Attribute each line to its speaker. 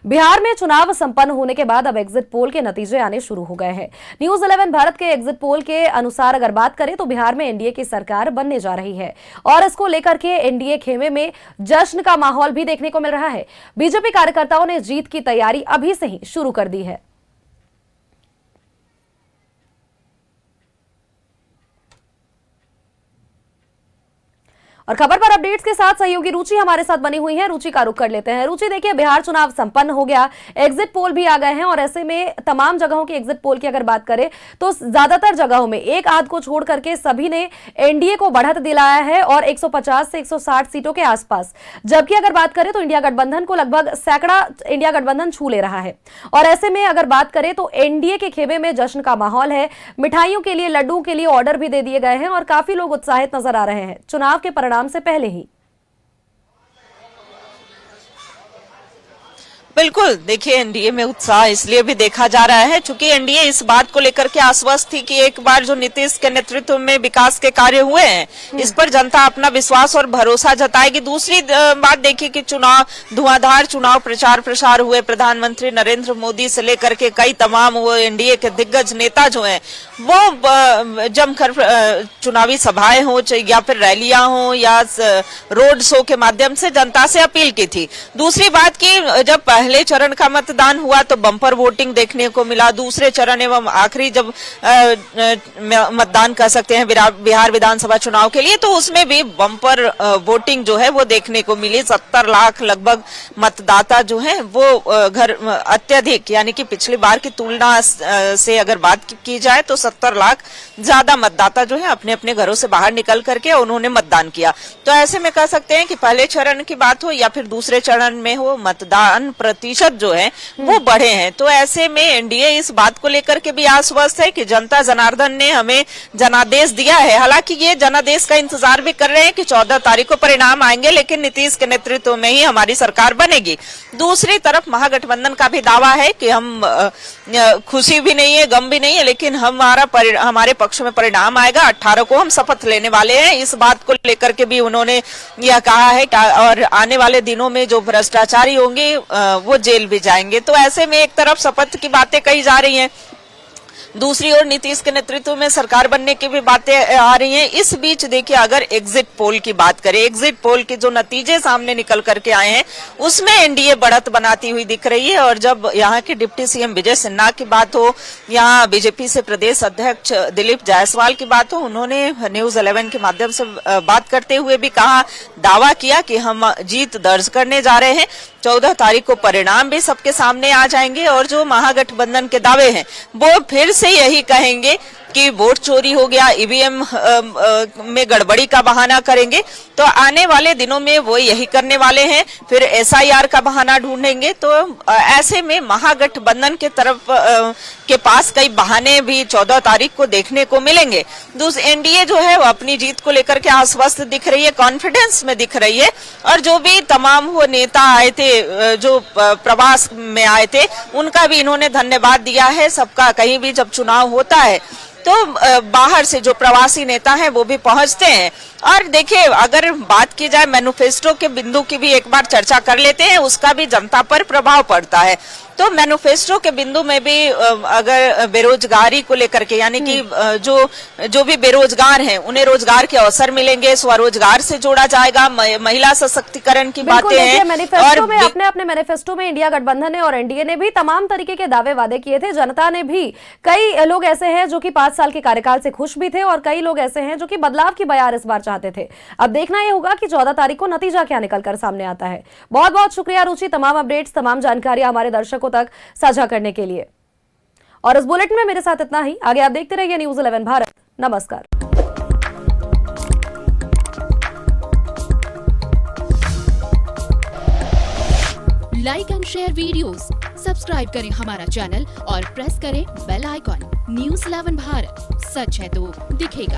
Speaker 1: बिहार में चुनाव संपन्न होने के बाद अब एग्जिट पोल के नतीजे आने शुरू हो गए हैं। न्यूज 11 भारत के एग्जिट पोल के अनुसार अगर बात करें तो बिहार में एनडीए की सरकार बनने जा रही है और इसको लेकर के एनडीए खेमे में जश्न का माहौल भी देखने को मिल रहा है। बीजेपी कार्यकर्ताओं ने जीत की तैयारी अभी से ही शुरू कर दी है। और खबर पर अपडेट्स के साथ सहयोगी रुचि हमारे साथ बनी हुई है। रुचि का रुख कर लेते हैं। रुचि, देखिए बिहार चुनाव संपन्न हो गया, एग्जिट पोल भी आ गए हैं और ऐसे में तमाम जगहों की एग्जिट पोल की अगर बात करें तो ज्यादातर जगहों में एक आध को छोड़ करके सभी ने एनडीए को बढ़त दिलाया है और 150 से 160 सीटों के आसपास। जबकि अगर बात करें तो इंडिया गठबंधन को लगभग सैकड़ा इंडिया गठबंधन छू ले रहा है और ऐसे में अगर बात करें तो एनडीए के खेमे में जश्न का माहौल है। मिठाइयों के लिए, लड्डू के लिए ऑर्डर भी दे दिए गए हैं और काफी लोग उत्साहित नजर आ रहे हैं चुनाव के परिणाम से पहले ही।
Speaker 2: बिल्कुल, देखिए एनडीए में उत्साह इसलिए भी देखा जा रहा है क्योंकि एनडीए इस बात को लेकर के आश्वस्त थी कि एक बार जो नीतीश के नेतृत्व में विकास के कार्य हुए हैं इस पर जनता अपना विश्वास और भरोसा जताएगी। दूसरी बात देखिए कि चुनाव धुआंधार चुनाव प्रचार प्रसार हुए, प्रधानमंत्री नरेंद्र मोदी से लेकर के कई तमाम वो एनडीए के दिग्गज नेता जो हैं वो जमकर चुनावी सभाएं हो या फिर रैलियां हो या रोड शो के माध्यम से जनता से अपील की थी। दूसरी बात की जब पहले चरण का मतदान हुआ तो बम्पर वोटिंग देखने को मिला। दूसरे चरण एवं आखिरी जब मतदान कर सकते हैं बिहार विधानसभा चुनाव के लिए तो उसमें भी बम्पर वोटिंग जो है वो देखने को मिली। 70 लाख लगभग मतदाता जो है वो घर अत्यधिक यानी कि पिछली बार की तुलना से अगर बात की जाए तो 70 लाख ज्यादा मतदाता जो है अपने अपने घरों से बाहर निकल करके उन्होंने मतदान किया। तो ऐसे में कह सकते हैं कि पहले चरण की बात हो या फिर दूसरे चरण में हो मतदान प्रतिशत जो है वो बढ़े हैं। तो ऐसे में एनडीए इस बात को लेकर के भी आश्वस्त है कि जनता जनार्दन ने हमें जनादेश दिया है। हालांकि ये जनादेश का इंतजार भी कर रहे हैं कि 14 तारीख को परिणाम आएंगे लेकिन नीतीश के नेतृत्व में ही हमारी सरकार बनेगी। दूसरी तरफ महागठबंधन का भी दावा है कि हम खुशी भी नहीं है, गम भी नहीं है, लेकिन हमारे पक्ष में परिणाम आएगा। 18 को हम शपथ लेने वाले हैं। इस बात को लेकर के भी उन्होंने यह कहा है और आने वाले दिनों में जो भ्रष्टाचारी होंगे वो जेल भी जाएंगे। तो ऐसे में एक तरफ शपथ की बातें कही जा रही हैं, दूसरी ओर नीतीश के नेतृत्व में सरकार बनने की भी बातें आ रही हैं। इस बीच देखिए अगर एग्जिट पोल की बात करें, एग्जिट पोल के जो नतीजे सामने निकल करके आए हैं उसमें एनडीए बढ़त बनाती हुई दिख रही है। और जब यहाँ के डिप्टी सीएम विजय सिन्हा की बात हो, यहाँ बीजेपी से प्रदेश अध्यक्ष दिलीप जायसवाल की बात हो, उन्होंने न्यूज 11 के माध्यम से बात करते हुए भी कहा, दावा किया कि हम जीत दर्ज करने जा रहे हैं। 14 तारीख को परिणाम भी सबके सामने आ जाएंगे और जो महागठबंधन के दावे हैं वो फिर से यही कहेंगे कि वोट चोरी हो गया, ईवीएम में गड़बड़ी का बहाना करेंगे। तो आने वाले दिनों में वो यही करने वाले हैं, फिर एसआईआर का बहाना ढूंढेंगे। तो ऐसे में महागठबंधन के तरफ के पास कई बहाने भी 14 तारीख को देखने को मिलेंगे। एनडीए जो है वो अपनी जीत को लेकर के आश्वस्त दिख रही है, कॉन्फिडेंस में दिख रही है। और जो भी तमाम वो नेता आए थे जो प्रवास में आए थे उनका भी इन्होंने धन्यवाद दिया है। सबका कहीं भी जब चुनाव होता है तो बाहर से जो प्रवासी नेता हैं वो भी पहुंचते हैं। और देखिए अगर बात की जाए मैनिफेस्टो के बिंदु की भी एक बार चर्चा कर लेते हैं, उसका भी जनता पर प्रभाव पड़ता है। तो मैनिफेस्टो के बिंदु में भी अगर बेरोजगारी को लेकर के यानी कि जो भी बेरोजगार हैं उन्हें रोजगार के अवसर मिलेंगे, स्वरोजगार से जोड़ा जाएगा, महिला सशक्तिकरण की बातें हैं।
Speaker 1: मैनिफेस्टो में अपने मैनिफेस्टो में इंडिया गठबंधन ने और एनडीए ने भी तमाम तरीके के दावे वादे किए थे। जनता ने भी, कई लोग ऐसे हैं जो कि 5 साल के कार्यकाल से खुश भी थे और कई लोग ऐसे हैं जो कि बदलाव की बयार इस बार चाहते थे। अब देखना यह होगा कि 14 तारीख को नतीजा क्या निकलकर सामने आता है। बहुत बहुत शुक्रिया रुचि, तमाम अपडेट्स, तमाम जानकारियां हमारे दर्शकों तक साझा करने के लिए। और इस बुलेटिन में मेरे साथ इतना ही। आगे आप देखते रहिए न्यूज 11 भारत। नमस्कार।
Speaker 3: Like and share videos, subscribe करें हमारा चैनल और प्रेस करें बेल आइकॉन। न्यूज 11 भारत, सच है तो दिखेगा।